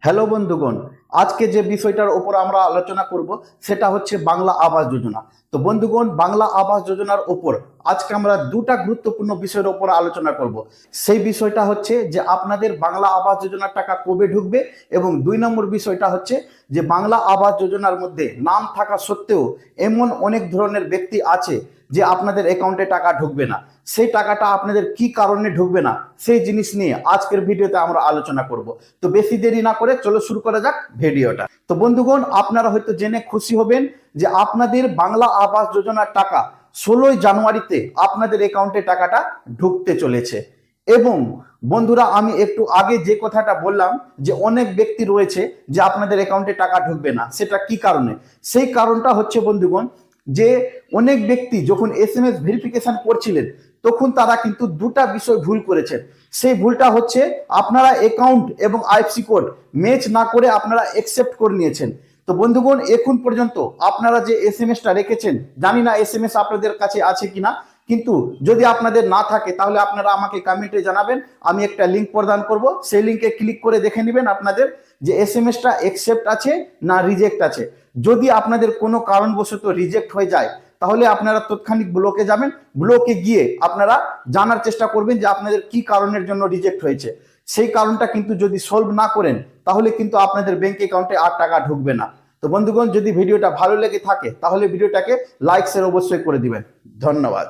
Hello বন্ধুগণ, আজকে যে বিষয়টার উপর আমরা আলোচনা করব সেটা হচ্ছে বাংলা আবাস যোজনা। তো বন্ধুগণ, বাংলা আবাস যোজনার উপর আজকে আমরা দুটা গুরুত্বপূর্ণ বিষয়ের উপর আলোচনা করব। সেই বিষয়টা হচ্ছে যে আপনাদের বাংলা আবাস যোজনার টাকা কবে ঢুকবে, এবং 2 নম্বর বিষয়টা হচ্ছে যে বাংলা আবাস যোজনার মধ্যে নাম থাকা সত্ত্বেও এমন অনেক ধরনের ব্যক্তি আছে যে আপনাদের অ্যাকাউন্টে টাকা ঢুকবে না। সেই টাকাটা আপনাদের কি কারণে ঢুকবে না সেই জিনিস নিয়ে আজকের ভিডিওতে আমরা আলোচনা করব। তো বেশি দেরি না করে চলো শুরু করা যাক ভিডিওটা। তো বন্ধুগণ, আপনারা হয়তো জেনে খুশি হবেন যে আপনাদের বাংলা আবাস যোজনার টাকা 16ই জানুয়ারিতে আপনাদের অ্যাকাউন্টে টাকাটা ঢুকতে চলেছে। এবং বন্ধুরা, আমি একটু আগে যে কথাটা বললাম যে অনেক ব্যক্তি রয়েছে যে আপনাদের অ্যাকাউন্টে টাকা ঢুকবে না, সেটা কি কারণে? সেই কারণটা হচ্ছে বন্ধুগণ, যে অনেক ব্যক্তি যখন SMS ভেরিফিকেশন করছিলেন তখন তারা কিন্তু দুটা বিষয় ভুল করেছেন। সেই ভুলটা হচ্ছে আপনারা অ্যাকাউন্ট এবং আইএফসি কোড ম্যাচ না করে আপনারা অ্যাকসেপ্ট করে নিয়েছেন। তো বন্ধুগণ, এখন পর্যন্ত আপনারা যে SMS টা রেখেছেন, জানি না SMS আপনাদের কাছে আছে কিনা, কিন্তু যদি আপনাদের না থাকে তাহলে আপনারা আমাকে কমেন্টে জানাবেন। আমি একটা লিঙ্ক প্রদান করব, সেই লিঙ্কে ক্লিক করে দেখে নেবেন আপনাদের যে SMS টা অ্যাকসেপ্ট আছে না রিজেক্ট আছে। যদি আপনাদের কোনো কারণবশত রিজেক্ট হয়ে যায় তাহলে আপনারা তৎক্ষণিক ব্লকে যাবেন, ব্লকে গিয়ে আপনারা জানার চেষ্টা করবেন যে আপনাদের কি কারণের জন্য রিজেক্ট হয়েছে। সেই কারণটা কিন্তু যদি সলভ না করেন তাহলে কিন্তু আপনাদের ব্যাংক অ্যাকাউন্টে আর টাকা ঢুকবে না। তো বন্ধুগণ, যদি ভিডিওটা ভালো লেগে থাকে তাহলে ভিডিওটাকে লাইক শেয়ার অবশ্যই করে দিবেন। ধন্যবাদ।